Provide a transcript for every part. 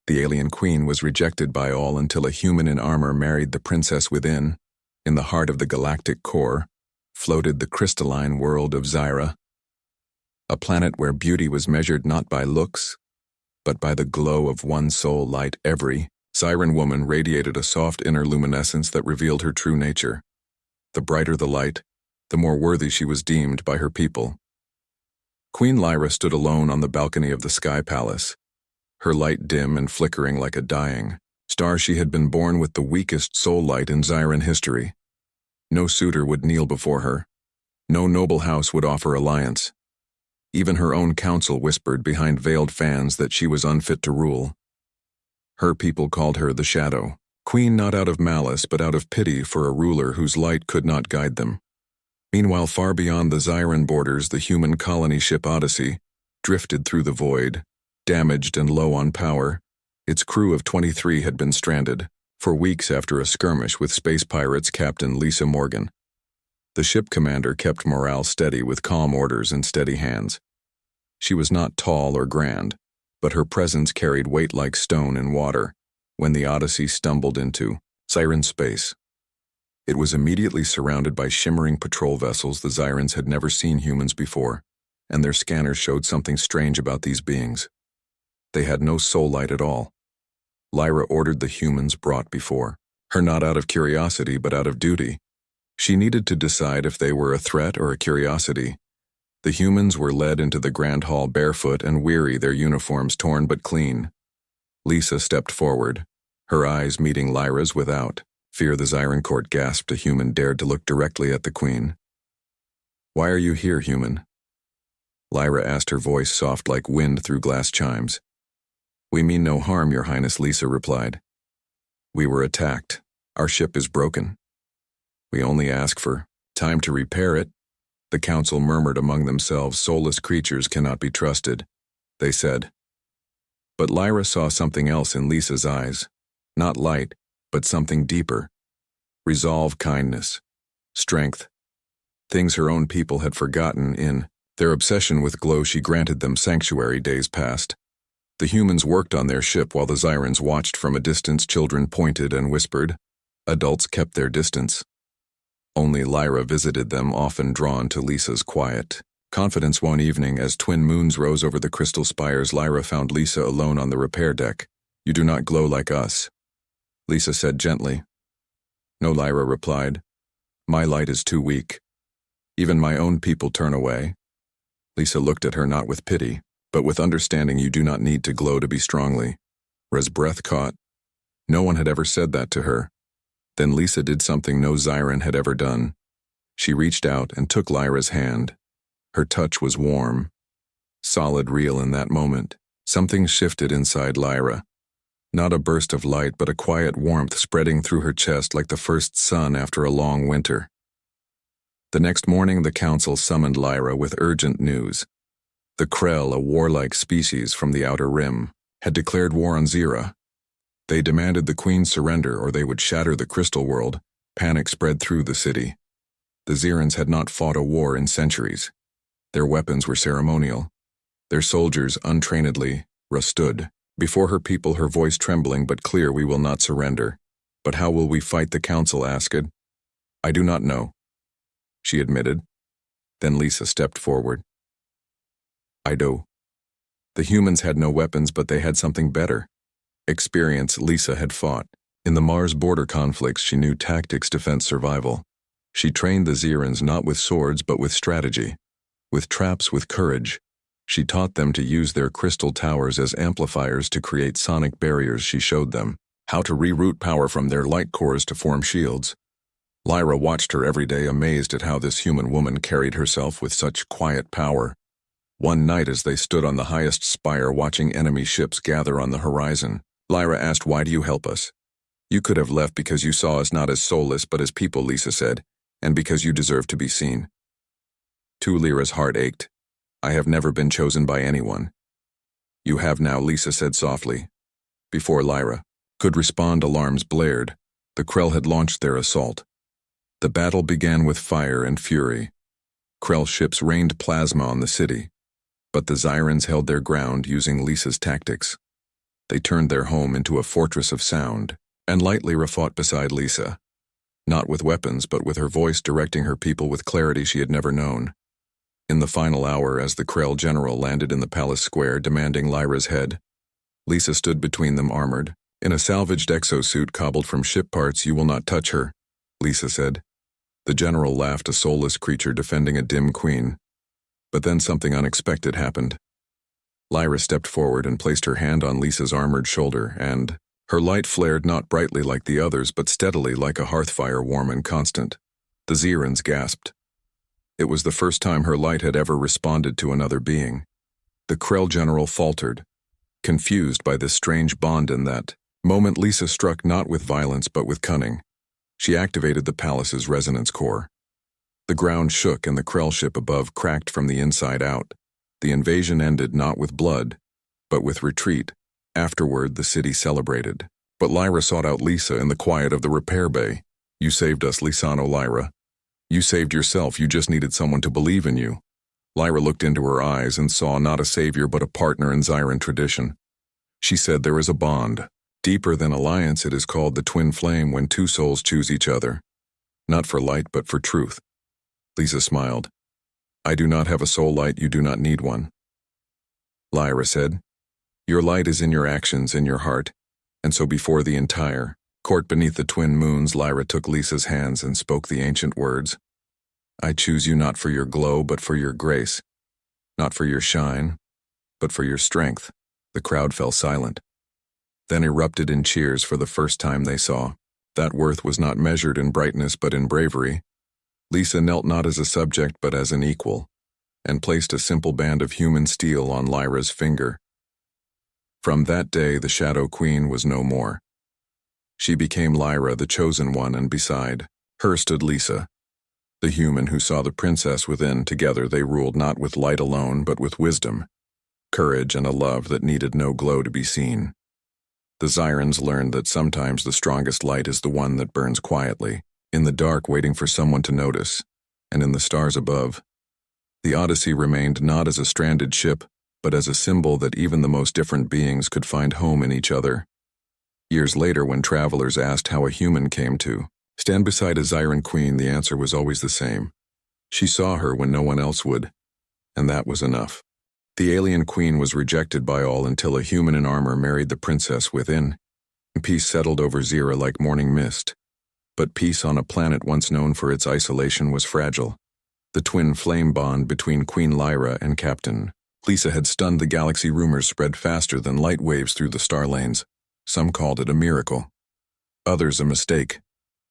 The alien queen was rejected by all until a human in armor married the princess within. In the heart of the galactic core floated the crystalline world of Zyra, a planet where beauty was measured not by looks, but by the glow of one soul light. Every Zyran woman radiated a soft inner luminescence that revealed her true nature. The brighter the light, the more worthy she was deemed by her people. Queen Lyra stood alone on the balcony of the Sky Palace, her light dim and flickering like a dying star. She had been born with the weakest soul light in Zyran history. No suitor would kneel before her. No noble house would offer alliance. Even her own council whispered behind veiled fans that she was unfit to rule. Her people called her the Shadow, queen not out of malice but out of pity for a ruler whose light could not guide them. Meanwhile, far beyond the Zyran borders, the human colony ship Odyssey drifted through the void, damaged and low on power. Its crew of 23 had been stranded for weeks after a skirmish with space pirates Captain Lisa Morgan. The ship commander kept morale steady with calm orders and steady hands. She was not tall or grand, but her presence carried weight like stone in water when the Odyssey stumbled into Zyran space. It was immediately surrounded by shimmering patrol vessels. The Zyrans had never seen humans before, and their scanners showed something strange about these beings. They had no soul light at all. Lyra ordered the humans brought before her not out of curiosity but out of duty. She needed to decide if they were a threat or a curiosity. The humans were led into the grand hall barefoot and weary, their uniforms torn but clean. Lisa stepped forward, her eyes meeting Lyra's without fear. The Zyran court gasped. A human dared to look directly at the queen. "Why are you here, human?" Lyra asked, her voice soft like wind through glass chimes. "We mean no harm, Your Highness," Lisa replied. "We were attacked. Our ship is broken. We only ask for time to repair it." The council murmured among themselves. "Soulless creatures cannot be trusted," they said. But Lyra saw something else in Lisa's eyes. Not light, but something deeper. Resolve, kindness, strength. Things her own people had forgotten in their obsession with glow. She granted them sanctuary. Days passed. The humans worked on their ship while the Zyrans watched from a distance. Children pointed and whispered. Adults kept their distance. Only Lyra visited them, often drawn to Lisa's quiet confidence. One evening, as twin moons rose over the crystal spires, Lyra found Lisa alone on the repair deck. "You do not glow like us," Lisa said gently. "No," Lyra replied. "My light is too weak. Even my own people turn away." Lisa looked at her not with pity, but with understanding. "You do not need to glow to be strongly." Ra's breath caught. No one had ever said that to her. Then Lisa did something no Zyran had ever done. She reached out and took Lyra's hand. Her touch was warm, solid, real. In that moment, something shifted inside Lyra. Not a burst of light, but a quiet warmth spreading through her chest like the first sun after a long winter. The next morning, the council summoned Lyra with urgent news. The Krell, a warlike species from the Outer Rim, had declared war on Zyra. They demanded the Queen's surrender or they would shatter the crystal world. Panic spread through the city. The Zyrans had not fought a war in centuries. Their weapons were ceremonial. Their soldiers untrainedly stood before her people, her voice trembling but clear. "We will not surrender." "But how will we fight?" the council asked. "I do not know," she admitted. Then Lisa stepped forward. "I do." The humans had no weapons, but they had something better. Experience. Lisa had fought in the Mars border conflicts. She knew tactics, defense, survival. She trained the Zyrans not with swords but with strategy, with traps, with courage. She taught them to use their crystal towers as amplifiers to create sonic barriers. She showed them how to reroute power from their light cores to form shields. Lyra watched her every day, amazed at how this human woman carried herself with such quiet power. One night, as they stood on the highest spire watching enemy ships gather on the horizon, Lyra asked, "Why do you help us?" "You could have left because you saw us not as soulless but as people," Lisa said, "and because you deserve to be seen." To Lyra's heart ached. "I have never been chosen by anyone." "You have now," Lisa said softly. Before Lyra could respond, alarms blared. The Krell had launched their assault. The battle began with fire and fury. Krell ships rained plasma on the city, but the Zyrans held their ground using Lisa's tactics. They turned their home into a fortress of sound, and Lyra fought beside Lisa. Not with weapons, but with her voice directing her people with clarity she had never known. In the final hour, as the Krell general landed in the palace square demanding Lyra's head, Lisa stood between them armored. In a salvaged exosuit cobbled from ship parts. "You will not touch her," Lisa said. The general laughed, a soulless creature defending a dim queen. But then something unexpected happened. Lyra stepped forward and placed her hand on Lisa's armored shoulder, and her light flared not brightly like the others, but steadily like a hearthfire, warm and constant. The Xerans gasped. It was the first time her light had ever responded to another being. The Krell general faltered, confused by this strange bond. In that moment, Lisa struck not with violence but with cunning. She activated the palace's resonance core. The ground shook and the Krell ship above cracked from the inside out. The invasion ended not with blood, but with retreat. Afterward, the city celebrated. But Lyra sought out Lisa in the quiet of the repair bay. "You saved us, Lisano Lyra. You saved yourself, you just needed someone to believe in you." Lyra looked into her eyes and saw not a savior but a partner in Xyran tradition. She said, "There is a bond. Deeper than alliance, it is called the twin flame when two souls choose each other. Not for light but for truth." Lisa smiled. "I do not have a soul light, you do not need one." Lyra said, "Your light is in your actions, in your heart." And so before the entire court beneath the twin moons, Lyra took Lisa's hands and spoke the ancient words. "I choose you not for your glow but for your grace. Not for your shine, but for your strength." The crowd fell silent, then erupted in cheers for the first time they saw. That worth was not measured in brightness but in bravery. Lisa knelt not as a subject but as an equal, and placed a simple band of human steel on Lyra's finger. From that day the Shadow Queen was no more. She became Lyra, the chosen one, and beside her stood Lisa, the human who saw the princess within. Together they ruled not with light alone but with wisdom, courage, and a love that needed no glow to be seen. The Xyrans learned that sometimes the strongest light is the one that burns quietly, in the dark, waiting for someone to notice, and in the stars above. The Odyssey remained not as a stranded ship, but as a symbol that even the most different beings could find home in each other. Years later, when travelers asked how a human came to stand beside a Xyran queen, the answer was always the same. She saw her when no one else would, and that was enough. The alien queen was rejected by all until a human in armor married the princess within. Peace settled over Xera like morning mist. But peace on a planet once known for its isolation was fragile. The twin flame bond between Queen Lyra and Captain Lisa had stunned the galaxy. Rumors spread faster than light waves through the star lanes. Some called it a miracle, others a mistake.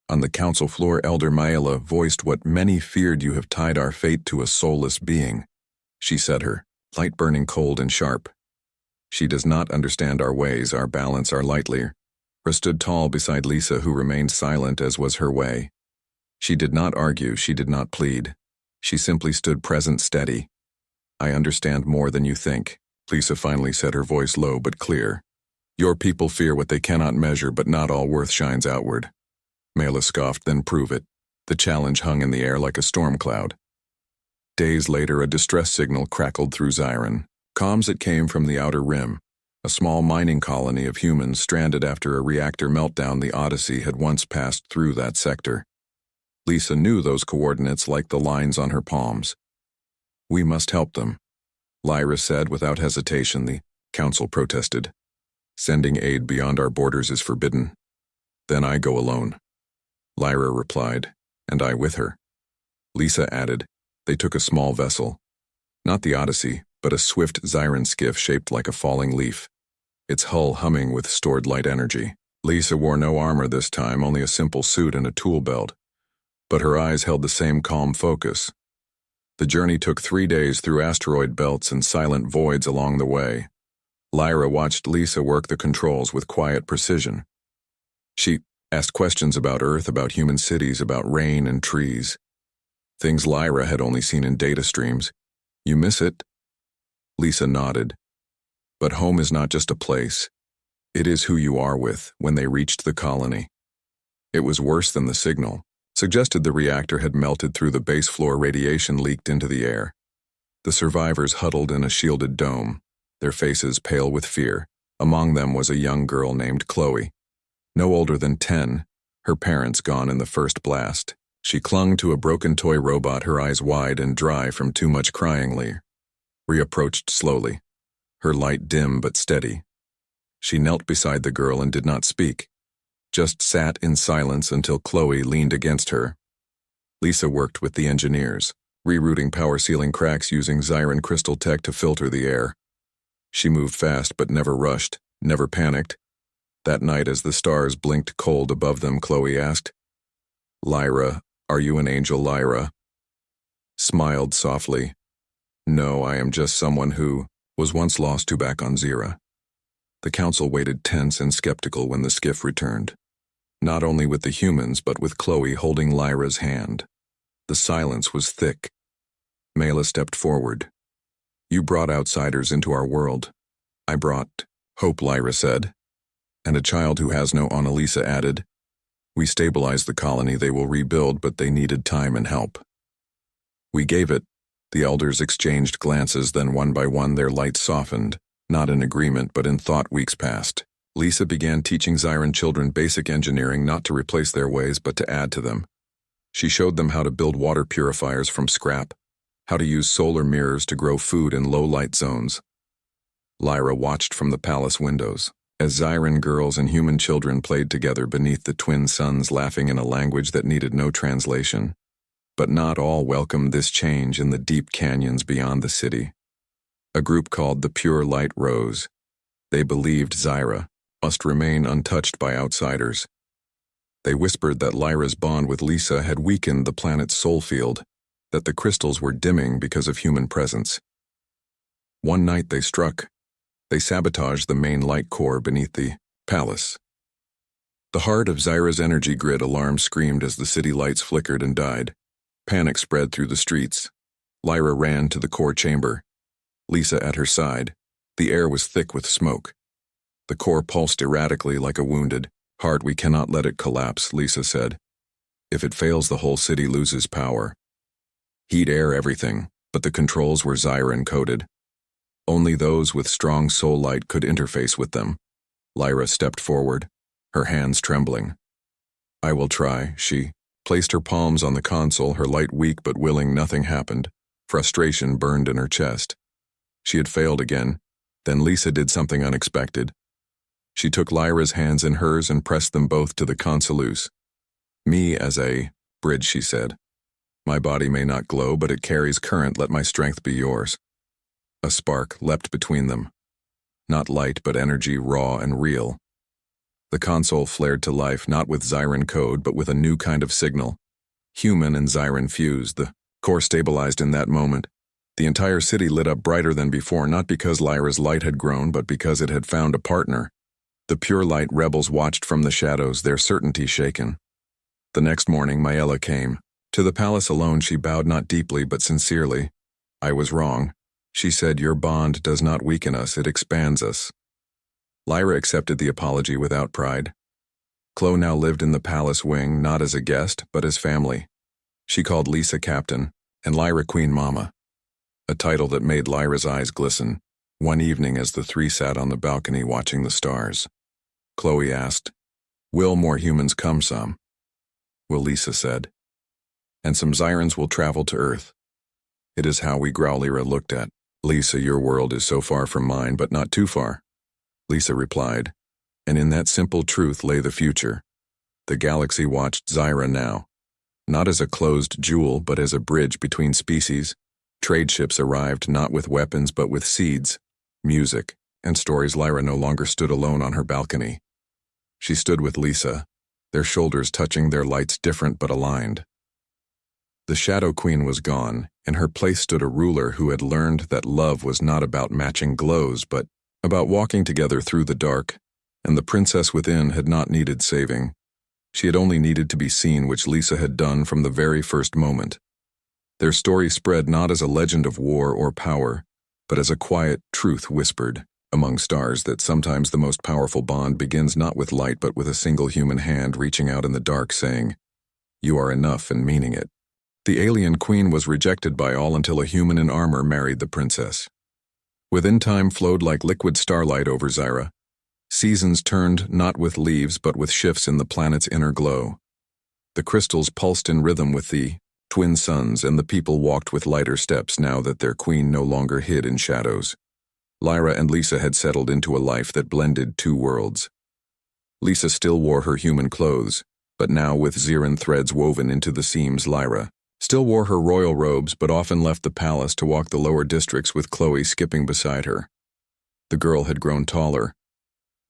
On the council floor, Elder Maela voiced what many feared. "You have tied our fate to a soulless being," she said, her light burning cold and sharp. "She does not understand our ways, our balance, our lightly." Ra stood tall beside Lisa, who remained silent as was her way. She did not argue, she did not plead. She simply stood present, steady. "I understand more than you think," Lisa finally said, her voice low but clear. "Your people fear what they cannot measure, but not all worth shines outward." Maela scoffed, "Then prove it." The challenge hung in the air like a storm cloud. Days later, a distress signal crackled through Xyran. Comms it came from the Outer Rim, a small mining colony of humans stranded after a reactor meltdown. The Odyssey had once passed through that sector. Lisa knew those coordinates like the lines on her palms. "We must help them," Lyra said without hesitation. The council protested. "Sending aid beyond our borders is forbidden." "Then I go alone," Lyra replied, "and I with her." Lisa added, "They took a small vessel. Not the Odyssey, but a swift Xyran skiff shaped like a falling leaf, its hull humming with stored light energy." Lisa wore no armor this time, only a simple suit and a tool belt, but her eyes held the same calm focus. The journey took 3 days through asteroid belts and silent voids along the way. Lyra watched Lisa work the controls with quiet precision. She asked questions about Earth, about human cities, about rain and trees. Things Lyra had only seen in data streams. "You miss it?" Lisa nodded. "But home is not just a place. It is who you are with." When they reached the colony, it was worse than the signal suggested. The reactor had melted through the base floor, radiation leaked into the air. The survivors huddled in a shielded dome, their faces pale with fear. Among them was a young girl named Chloe. No older than 10, her parents gone in the first blast. She clung to a broken toy robot, her eyes wide and dry from too much crying. Lyra approached slowly, her light dim but steady. She knelt beside the girl and did not speak, just sat in silence until Chloe leaned against her. Lisa worked with the engineers, rerouting power ceiling cracks using Xiran crystal tech to filter the air. She moved fast but never rushed, never panicked. That night, as the stars blinked cold above them, Chloe asked, "Lyra, are you an angel?" Lyra smiled softly. "No, I am just someone who was once lost to back on Zira." The council waited tense and skeptical when the skiff returned, not only with the humans but with Chloe holding Lyra's hand. The silence was thick. Mela stepped forward. "You brought outsiders into our world." "I brought hope," Lyra said. "And a child who has no honor," Lisa added. "We stabilized the colony. They will rebuild, but they needed time and help." "We gave it." The elders exchanged glances, then one by one their lights softened, not in agreement but in thought. Weeks passed. Lisa began teaching Xiran children basic engineering, not to replace their ways but to add to them. She showed them how to build water purifiers from scrap, how to use solar mirrors to grow food in low-light zones. Lyra watched from the palace windows, as Xiran girls and human children played together beneath the twin suns, laughing in a language that needed no translation. But not all welcomed this change in the deep canyons beyond the city. A group called the Pure Light rose. They believed Zyra must remain untouched by outsiders. They whispered that Lyra's bond with Lisa had weakened the planet's soul field, that the crystals were dimming because of human presence. One night they struck. They sabotaged the main light core beneath the palace. The heart of Zyra's energy grid alarm screamed as the city lights flickered and died. Panic spread through the streets. Lyra ran to the core chamber, Lisa at her side. The air was thick with smoke. The core pulsed erratically like a wounded heart. "We cannot let it collapse," Lisa said. "If it fails, the whole city loses power. Heat, air, everything." But the controls were Zyra encoded. Only those with strong soul light could interface with them. Lyra stepped forward, her hands trembling. "I will try," she placed her palms on the console, her light weak but willing. Nothing happened. Frustration burned in her chest. She had failed again. Then Lisa did something unexpected. She took Lyra's hands in hers and pressed them both to the consoleuse. "Me as a bridge," she said. "My body may not glow, but it carries current. Let my strength be yours." A spark leapt between them. Not light, but energy, raw and real. The console flared to life, not with Zyran code, but with a new kind of signal. Human and Zyran fused. The core stabilized in that moment. The entire city lit up brighter than before, not because Lyra's light had grown, but because it had found a partner. The Pure Light rebels watched from the shadows, their certainty shaken. The next morning, Maela came. To the palace alone, she bowed not deeply but sincerely. "I was wrong," she said. "Your bond does not weaken us, it expands us." Lyra accepted the apology without pride. Chloe now lived in the palace wing, not as a guest, but as family. She called Lisa Captain, and Lyra Queen Mama, a title that made Lyra's eyes glisten. One evening, as the three sat on the balcony watching the stars, Chloe asked, "Will more humans come?" "Some will," Lisa said. "And some Zyrans will travel to Earth." "It is how we grow." Lyra looked at Lisa. "Your world is so far from mine, but not too far," Lisa replied, and in that simple truth lay the future. The galaxy watched Zyra now, not as a closed jewel, but as a bridge between species. Trade ships arrived not with weapons but with seeds, music, and stories. Lyra no longer stood alone on her balcony. She stood with Lisa, their shoulders touching, their lights different but aligned. The Shadow Queen was gone. In her place stood a ruler who had learned that love was not about matching glows, but about walking together through the dark, and the princess within had not needed saving. She had only needed to be seen, which Lisa had done from the very first moment. Their story spread not as a legend of war or power, but as a quiet truth whispered among stars, that sometimes the most powerful bond begins not with light but with a single human hand reaching out in the dark saying, "You are enough," and meaning it. The alien queen was rejected by all until a human in armor married the princess. Within time flowed like liquid starlight over Zyra, Seasons turned not with leaves but with shifts in the planet's inner glow. The crystals pulsed in rhythm with the twin suns, and the people walked with lighter steps now that their queen no longer hid in shadows. Lyra and Lisa had settled into a life that blended two worlds. Lisa still wore her human clothes, but now with Xeran threads woven into the seams. Lyra still wore her royal robes, but often left the palace to walk the lower districts with Chloe skipping beside her. The girl had grown taller,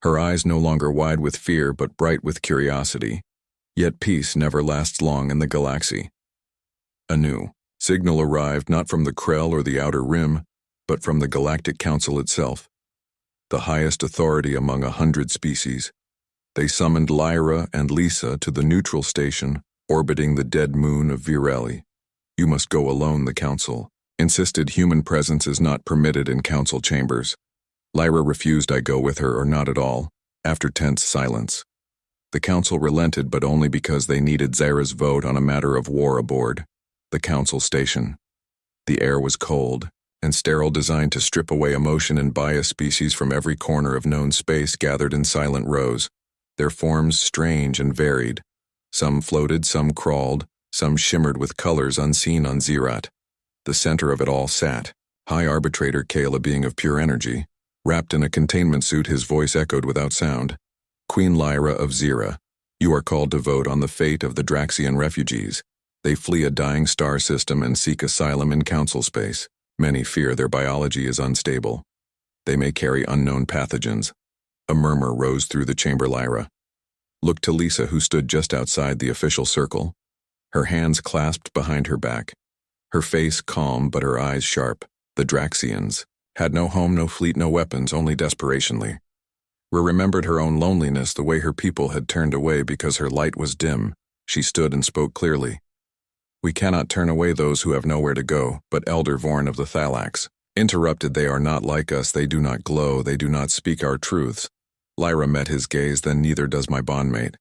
her eyes no longer wide with fear but bright with curiosity. Yet peace never lasts long in the galaxy. A new signal arrived not from the Krell or the Outer Rim, but from the Galactic Council itself, the highest authority among 100 species. They summoned Lyra and Lisa to the neutral station, orbiting the dead moon of Virelli. "You must go alone," the council insisted. "Human presence is not permitted in council chambers." Lyra refused. "I go with her or not at all." After tense silence, the council relented, but only because they needed Zara's vote on a matter of war aboard the council station. The air was cold and sterile, designed to strip away emotion and bias. Species from every corner of known space gathered in silent rows, their forms strange and varied. Some floated, some crawled, some shimmered with colors unseen on Zerat. The center of it all sat High Arbitrator Kayla, being of pure energy. Wrapped in a containment suit, his voice echoed without sound. "Queen Lyra of Zera, you are called to vote on the fate of the Draxian refugees. They flee a dying star system and seek asylum in council space. Many fear their biology is unstable. They may carry unknown pathogens." A murmur rose through the chamber. Lyra looked to Lisa, who stood just outside the official circle, her hands clasped behind her back, her face calm but her eyes sharp. The Draxians had no home, no fleet, no weapons, only desperationly. Remembered her own loneliness, the way her people had turned away because her light was dim. She stood and spoke clearly. "We cannot turn away those who have nowhere to go," but Elder Vorn of the Thalax interrupted. "They are not like us, they do not glow, they do not speak our truths." Lyra met his gaze. "Then neither does my bondmate.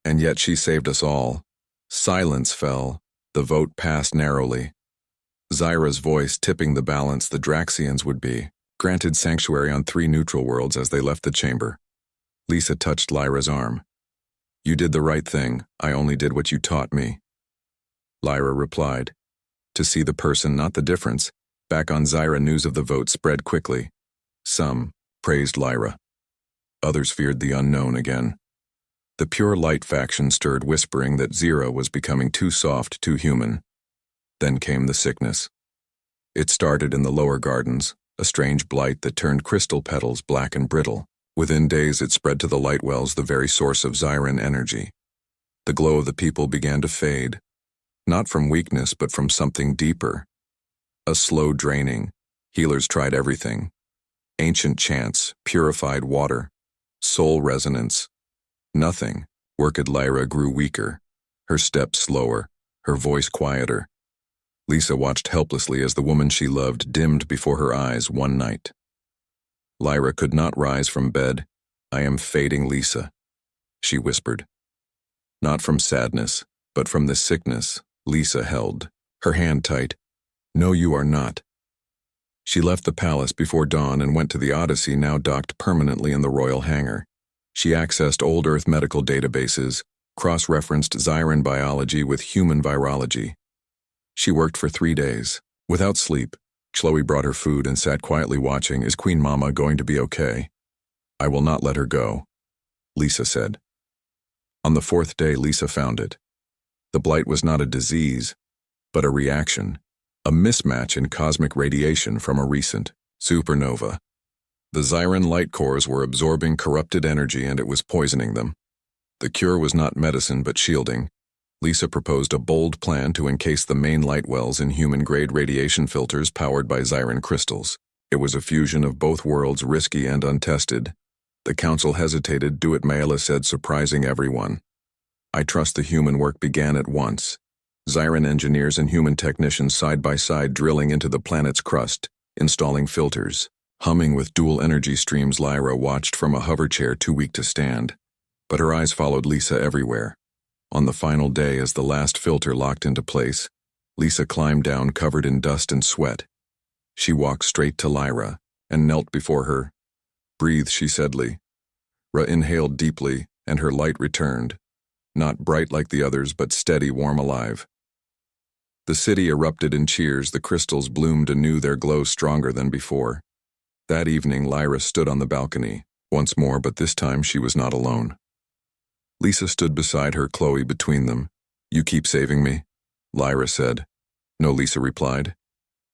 And yet she saved us all." Silence fell. The vote passed narrowly. Zyra's voice tipping the balance. The Draxians would be granted sanctuary on 3 neutral worlds as they left the chamber. Lisa touched Lyra's arm. "You did the right thing. I only did what you taught me." Lyra replied, "To see the person, not the difference." Back on Zyra, news of the vote spread quickly. Some praised Lyra. Others feared the unknown again. The Pure Light faction stirred, whispering that Zera was becoming too soft, too human. Then came the sickness. It started in the lower gardens, a strange blight that turned crystal petals black and brittle. Within days it spread to the light wells, the very source of Zyran energy. The glow of the people began to fade, not from weakness but from something deeper. A slow draining. Healers tried everything. Ancient chants, purified water, soul resonance. Nothing. Worked. Lyra grew weaker, her steps slower, her voice quieter. Lisa watched helplessly as the woman she loved dimmed before her eyes one night. Lyra could not rise from bed. "I am fading, Lisa," she whispered. Not from sadness, but from the sickness. Lisa held her hand tight. "No, you are not." She left the palace before dawn and went to the Odyssey, now docked permanently in the royal hangar. She accessed old Earth medical databases, cross-referenced Zyran biology with human virology. She worked for 3 days, without sleep. Chloe brought her food and sat quietly watching. "Is Queen Mama going to be okay?" "I will not let her go," Lisa said. On the 4th day, Lisa found it. The blight was not a disease, but a reaction, a mismatch in cosmic radiation from a recent supernova. The Zyran light cores were absorbing corrupted energy and it was poisoning them. The cure was not medicine but shielding. Lisa proposed a bold plan to encase the main light wells in human-grade radiation filters powered by Zyran crystals. It was a fusion of both worlds, risky and untested. The council hesitated. "Do it," Mayla said, surprising everyone. "I trust the human." Work began at once. Zyran engineers and human technicians side by side drilling into the planet's crust, installing filters. Humming with dual energy streams, Lyra watched from a hoverchair too weak to stand, but her eyes followed Lisa everywhere. On the final day, as the last filter locked into place, Lisa climbed down covered in dust and sweat. She walked straight to Lyra and knelt before her. "Breathe," she said. Inhaled deeply, and her light returned, not bright like the others, but steady, warm, alive. The city erupted in cheers, the crystals bloomed anew, their glow stronger than before. That evening, Lyra stood on the balcony, once more, but this time she was not alone. Lisa stood beside her, Chloe between them. "You keep saving me," Lyra said. "No," Lisa replied.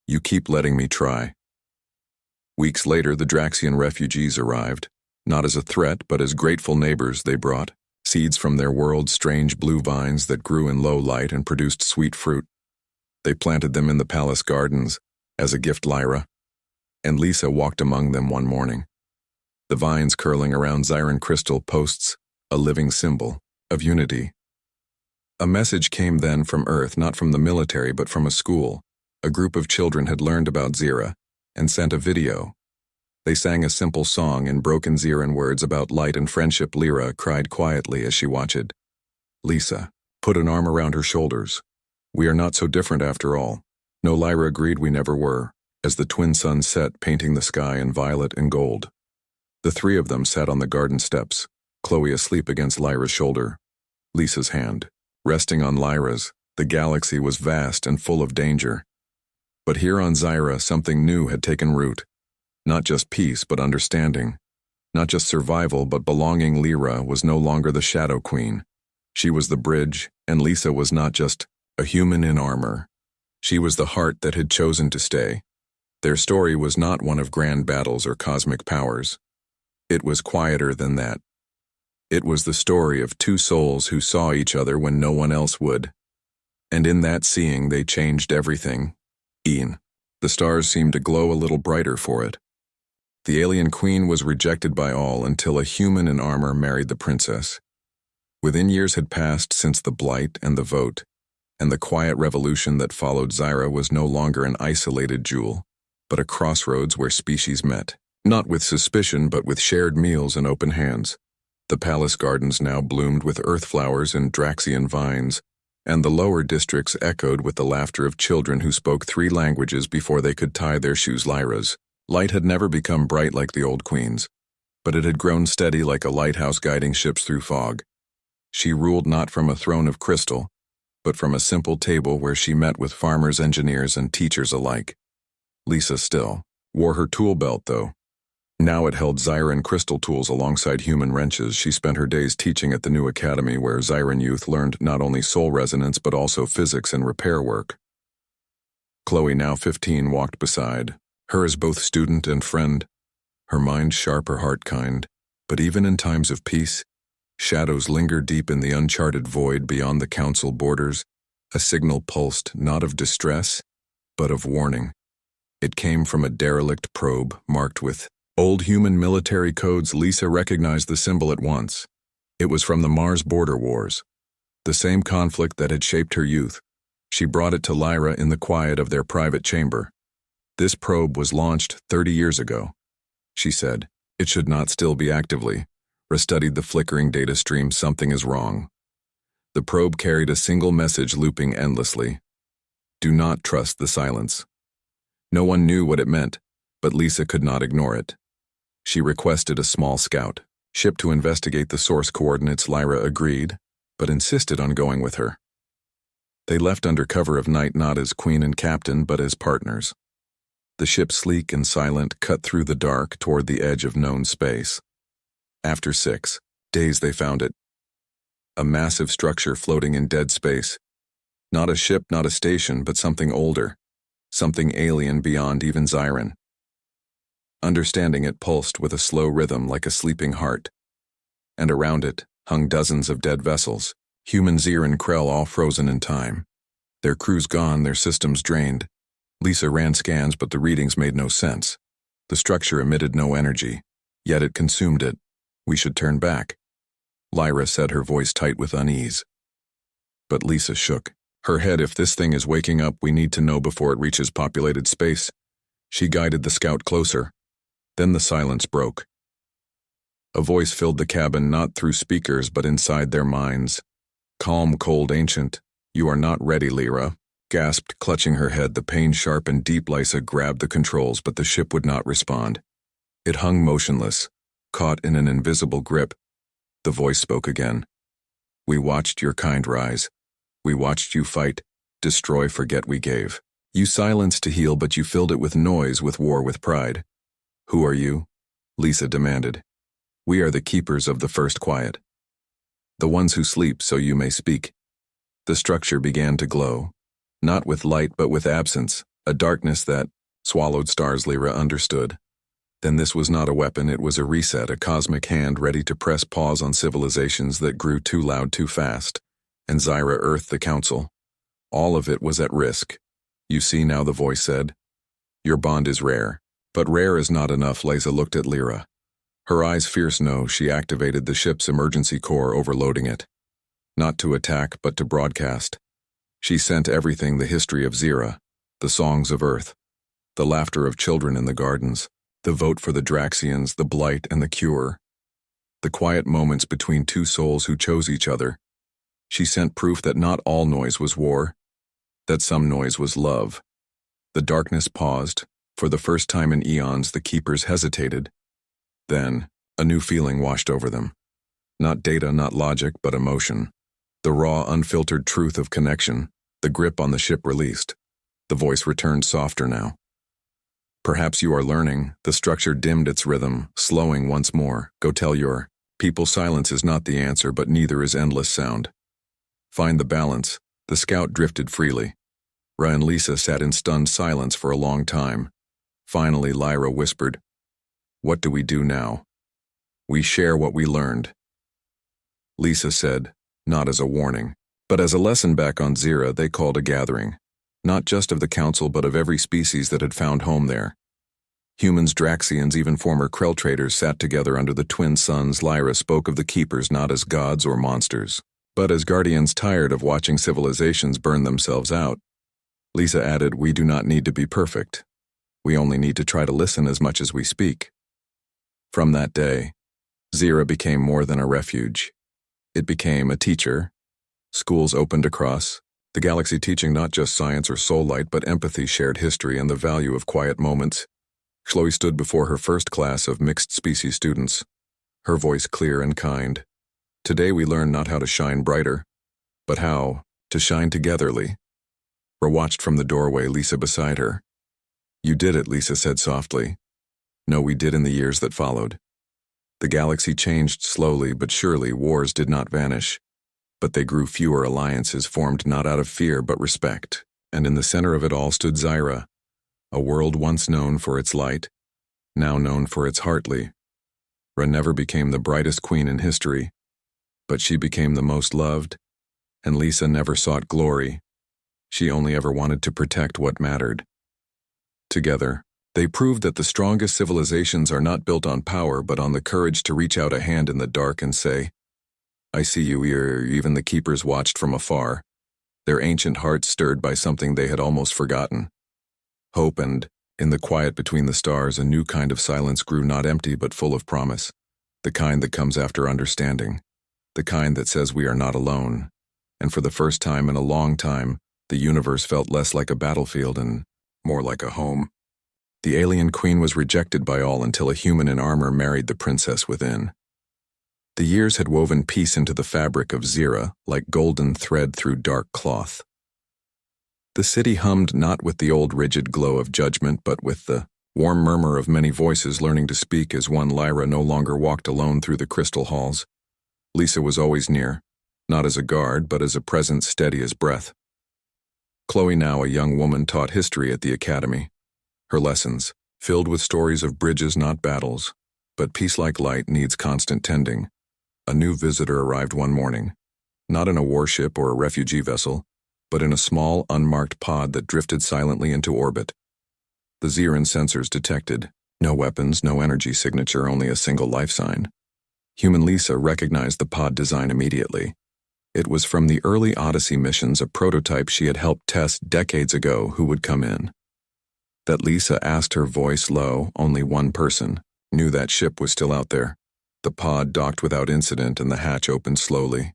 "You keep letting me try." Weeks later, the Draxian refugees arrived, not as a threat, but as grateful neighbors. They brought seeds from their world, strange blue vines that grew in low light and produced sweet fruit. They planted them in the palace gardens, as a gift, Lyra, and Lisa walked among them one morning. The vines curling around Zyran crystal posts, a living symbol of unity. A message came then from Earth, not from the military, but from a school. A group of children had learned about Zira and sent a video. They sang a simple song in broken Zyran words about light and friendship. Lyra cried quietly as she watched. Lisa put an arm around her shoulders. "We are not so different after all." No, Lyra agreed, "we never were," as the twin suns set, painting the sky in violet and gold. The three of them sat on the garden steps, Chloe asleep against Lyra's shoulder, Lisa's hand resting on Lyra's. The galaxy was vast and full of danger. But here on Zyra, something new had taken root. Not just peace, but understanding. Not just survival, but belonging. Lyra was no longer the Shadow Queen. She was the bridge, and Lisa was not just a human in armor. She was the heart that had chosen to stay. Their story was not one of grand battles or cosmic powers. It was quieter than that. It was the story of two souls who saw each other when no one else would. And in that seeing, they changed everything. The stars seemed to glow a little brighter for it. The alien queen was rejected by all until a human in armor married the princess. Within years had passed since the blight and the vote, and the quiet revolution that followed. Zyra was no longer an isolated jewel, but a crossroads where species met, not with suspicion but with shared meals and open hands. The palace gardens now bloomed with earth flowers and Draxian vines, and the lower districts echoed with the laughter of children who spoke 3 languages before they could tie their shoes. Lyra's light had never become bright like the old queen's, but it had grown steady like a lighthouse guiding ships through fog. She ruled not from a throne of crystal, but from a simple table where she met with farmers, engineers, and teachers alike. Lisa still wore her tool belt, though. Now it held Zyran crystal tools alongside human wrenches. She spent her days teaching at the new academy where Zyran youth learned not only soul resonance but also physics and repair work. Chloe, now 15, walked beside her as both student and friend, her mind sharp, her heart kind. But even in times of peace, shadows linger deep in the uncharted void beyond the council borders. A signal pulsed, not of distress, but of warning. It came from a derelict probe marked with old human military codes. Lisa recognized the symbol at once. It was from the Mars border wars, the same conflict that had shaped her youth. She brought it to Lyra in the quiet of their private chamber. "This probe was launched 30 years ago," she said. "It should not still be actively." Studied the flickering data stream. "Something is wrong." The probe carried a single message looping endlessly. "Do not trust the silence." No one knew what it meant, but Lisa could not ignore it. She requested a small scout ship to investigate the source coordinates. Lyra agreed, but insisted on going with her. They left under cover of night, not as queen and captain, but as partners. The ship, sleek and silent, cut through the dark toward the edge of known space. After 6 days they found it. A massive structure floating in dead space. Not a ship, not a station, but something older. Something alien beyond even Zyran. Understanding it pulsed with a slow rhythm like a sleeping heart. And around it hung dozens of dead vessels, human, Zyran, Krell, all frozen in time. Their crews gone, their systems drained. Lisa ran scans, but the readings made no sense. The structure emitted no energy, yet it consumed it. "We should turn back," Lyra said, her voice tight with unease. But Lisa shook her head. "If this thing is waking up, we need to know before it reaches populated space." She guided the scout closer. Then the silence broke. A voice filled the cabin, not through speakers but inside their minds. "Calm, cold, ancient. You are not ready," Lyra gasped, clutching her head. The pain sharp and deep. Lisa grabbed the controls, but the ship would not respond. It hung motionless, caught in an invisible grip. The voice spoke again. We watched your kind rise. We watched you fight, destroy, forget we gave. You silenced to heal, but you filled it with noise, with war, with pride. Who are you? Lisa demanded. We are the keepers of the first quiet. The ones who sleep so you may speak. The structure began to glow, not with light but with absence, a darkness that swallowed stars. Lyra understood. Then this was not a weapon, it was a reset, a cosmic hand ready to press pause on civilizations that grew too loud too fast. And Zyra, Earth, the Council. All of it was at risk. You see now, the voice said. Your bond is rare. But rare is not enough. Lisa looked at Lyra. Her eyes fierce. No, she activated the ship's emergency core, overloading it. Not to attack, but to broadcast. She sent everything, the history of Zyra, the songs of Earth, the laughter of children in the gardens, the vote for the Draxians, the blight and the cure, the quiet moments between two souls who chose each other. She sent proof that not all noise was war, that some noise was love. The darkness paused. For the first time in eons, the keepers hesitated. Then, a new feeling washed over them. Not data, not logic, but emotion. The raw, unfiltered truth of connection. The grip on the ship released. The voice returned, softer now. Perhaps you are learning. The structure dimmed its rhythm, slowing once more. Go tell your people silence is not the answer, but neither is endless sound. Find the balance. The scout drifted freely. Ra and Lisa sat in stunned silence for a long time. Finally, Lyra whispered, What do we do now? We share what we learned. Lisa said, not as a warning, but as a lesson. Back on Zyra, they called a gathering, not just of the Council but of every species that had found home there. Humans, Draxians, even former Krell traders sat together under the twin suns. Lyra spoke of the Keepers not as gods or monsters, but as guardians tired of watching civilizations burn themselves out. Lisa added, We do not need to be perfect. We only need to try to listen as much as we speak. From that day, Zyra became more than a refuge. It became a teacher. Schools opened across the galaxy, teaching not just science or soul light, but empathy, shared history, and the value of quiet moments. Chloe stood before her first class of mixed-species students, her voice clear and kind. Today we learn not how to shine brighter, but how to shine togetherly. Ra watched from the doorway, Lisa beside her. You did it, Lisa said softly. No, we did in the years that followed. The galaxy changed slowly but surely. Wars did not vanish, but they grew fewer. Alliances formed not out of fear but respect, and in the center of it all stood Zyra, a world once known for its light, now known for its heartly. Ra never became the brightest queen in history, but she became the most loved, and Lisa never sought glory. She only ever wanted to protect what mattered. Together, they proved that the strongest civilizations are not built on power but on the courage to reach out a hand in the dark and say, I see you. Even the Keepers watched from afar, their ancient hearts stirred by something they had almost forgotten. Hope. And, in the quiet between the stars, a new kind of silence grew, not empty but full of promise, the kind that comes after understanding, the kind that says we are not alone. And for the first time in a long time, the universe felt less like a battlefield and more like a home. The alien queen was rejected by all until a human in armor married the princess within. The years had woven peace into the fabric of Zyra like golden thread through dark cloth. The city hummed not with the old rigid glow of judgment but with the warm murmur of many voices learning to speak as one. Lyra no longer walked alone through the crystal halls. Lisa was always near, not as a guard but as a presence steady as breath. Chloe, now a young woman, taught history at the academy. Her lessons, filled with stories of bridges, not battles, but peace like light needs constant tending. A new visitor arrived one morning, not in a warship or a refugee vessel, but in a small, unmarked pod that drifted silently into orbit. The Zyran sensors detected no weapons, no energy signature, only a single life sign. Human Lisa recognized the pod design immediately. It was from the early Odyssey missions, a prototype she had helped test decades ago. Who would come in? That Lisa asked, her voice low. Only one person knew that ship was still out there. The pod docked without incident and the hatch opened slowly.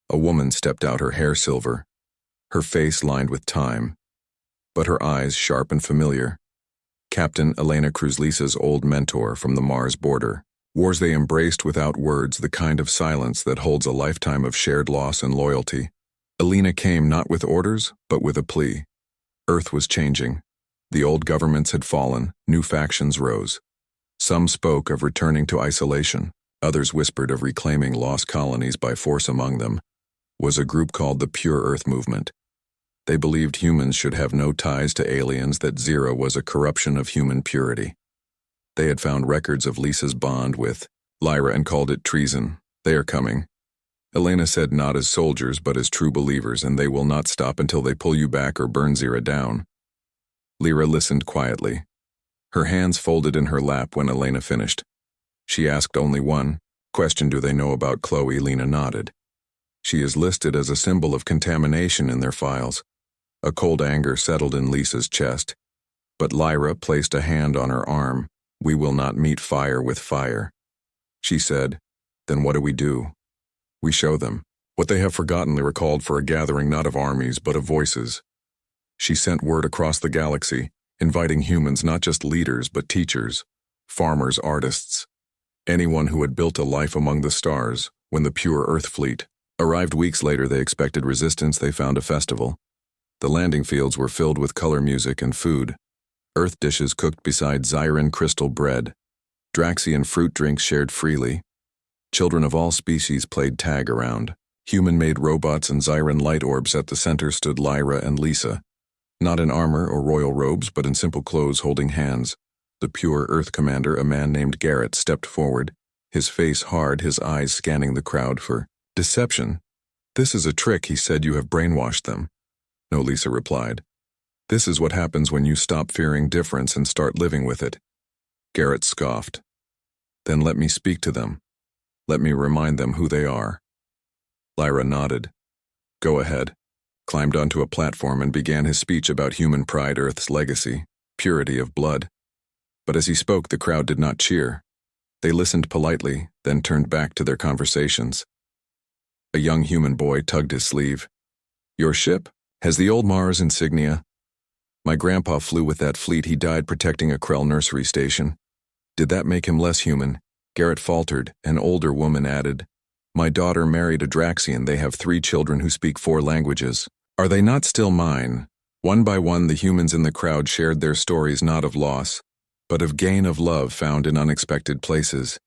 A woman stepped out, her hair silver, her face lined with time, but her eyes sharp and familiar. Captain Elena Cruz, Lisa's old mentor from the Mars border. Wars they embraced without words, the kind of silence that holds a lifetime of shared loss and loyalty. Alina came not with orders, but with a plea. Earth was changing. The old governments had fallen, new factions rose. Some spoke of returning to isolation, others whispered of reclaiming lost colonies by force. Among them was a group called the Pure Earth Movement. They believed humans should have no ties to aliens, that Zira was a corruption of human purity. They had found records of Lisa's bond with Lyra and called it treason. They are coming. Elena said, not as soldiers but as true believers, and they will not stop until they pull you back or burn Zira down. Lyra listened quietly, her hands folded in her lap when Elena finished. She asked only one question: do they know about Chloe? Lena nodded. She is listed as a symbol of contamination in their files. A cold anger settled in Lisa's chest, but Lyra placed a hand on her arm. We will not meet fire with fire. She said, then what do we do? We show them. What they have forgotten, Lyra called for a gathering not of armies but of voices. She sent word across the galaxy, inviting humans, not just leaders but teachers, farmers, artists, anyone who had built a life among the stars. When the Pure Earth Fleet arrived weeks later, they expected resistance. They found a festival. The landing fields were filled with color music and food. Earth dishes cooked beside Zyran crystal bread. Draxian fruit drinks shared freely. Children of all species played tag around. Human-made robots and Zyran light orbs. At the center stood Lyra and Lisa, not in armor or royal robes, but in simple clothes, holding hands. The Pure Earth commander, a man named Garrett, stepped forward, his face hard, his eyes scanning the crowd for deception. This is a trick, he said. You have brainwashed them. No, Lisa replied. This is what happens when you stop fearing difference and start living with it. Garrett scoffed. Then let me speak to them. Let me remind them who they are. Lyra nodded. Go ahead. Climbed onto a platform and began his speech about human pride, Earth's legacy, purity of blood. But as he spoke, the crowd did not cheer. They listened politely, then turned back to their conversations. A young human boy tugged his sleeve. Your ship has the old Mars insignia. My grandpa flew with that fleet. He died protecting a Krell nursery station. Did that make him less human? Garrett faltered. An older woman added, my daughter married a Draxian. They have 3 children who speak 4 languages. Are they not still mine? One by one, the humans in the crowd shared their stories, not of loss, but of gain, of love found in unexpected places.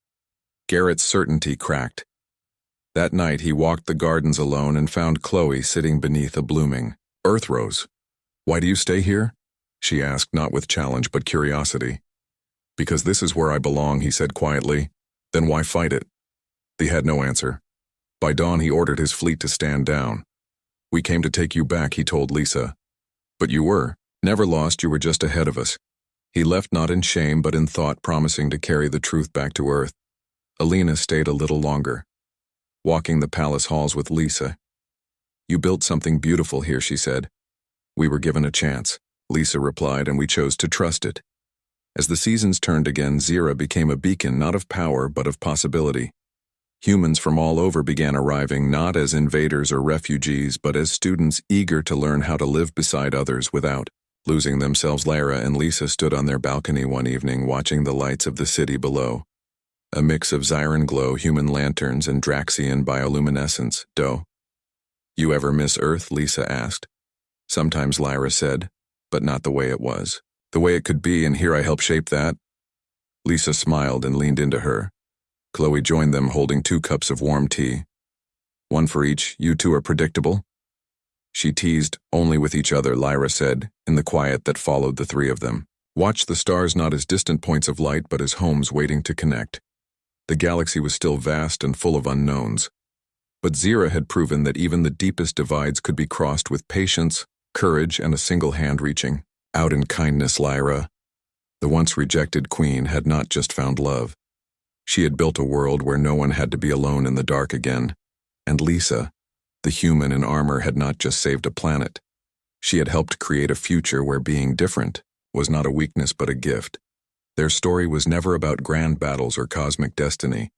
Garrett's certainty cracked. That night he walked the gardens alone and found Chloe sitting beneath a blooming earth rose. Why do you stay here? She asked, not with challenge but curiosity. Because this is where I belong, he said quietly. Then why fight it? They had no answer. By dawn he ordered his fleet to stand down. We came to take you back, he told Lisa. But you were never lost. You were just ahead of us. He left not in shame but in thought, promising to carry the truth back to Earth. Alina stayed a little longer, walking the palace halls with Lisa. You built something beautiful here, she said. We were given a chance, Lisa replied, and we chose to trust it. As the seasons turned again, Zira became a beacon not of power but of possibility. Humans from all over began arriving, not as invaders or refugees, but as students eager to learn how to live beside others without losing themselves. Lyra and Lisa stood on their balcony one evening, watching the lights of the city below. A mix of Zyran glow, human lanterns, and Draxian bioluminescence. You ever miss Earth? Lisa asked. Sometimes, Lyra said, but not the way it was. The way it could be, and here I help shape that. Lisa smiled and leaned into her. Chloe joined them, holding 2 cups of warm tea. One for each. You two are predictable. She teased. Only with each other, Lyra said, in the quiet that followed the 3 of them. Watch the stars not as distant points of light but as homes waiting to connect. The galaxy was still vast and full of unknowns. But Zira had proven that even the deepest divides could be crossed with patience, courage, and a single hand reaching out in kindness. Lyra, the once rejected queen, had not just found love. She had built a world where no one had to be alone in the dark again. And Lisa, the human in armor, had not just saved a planet. She had helped create a future where being different was not a weakness but a gift. Their story was never about grand battles or cosmic destiny.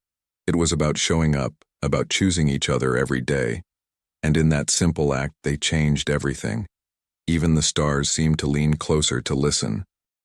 It was about showing up, about choosing each other every day. And in that simple act, they changed everything. Even the stars seemed to lean closer to listen.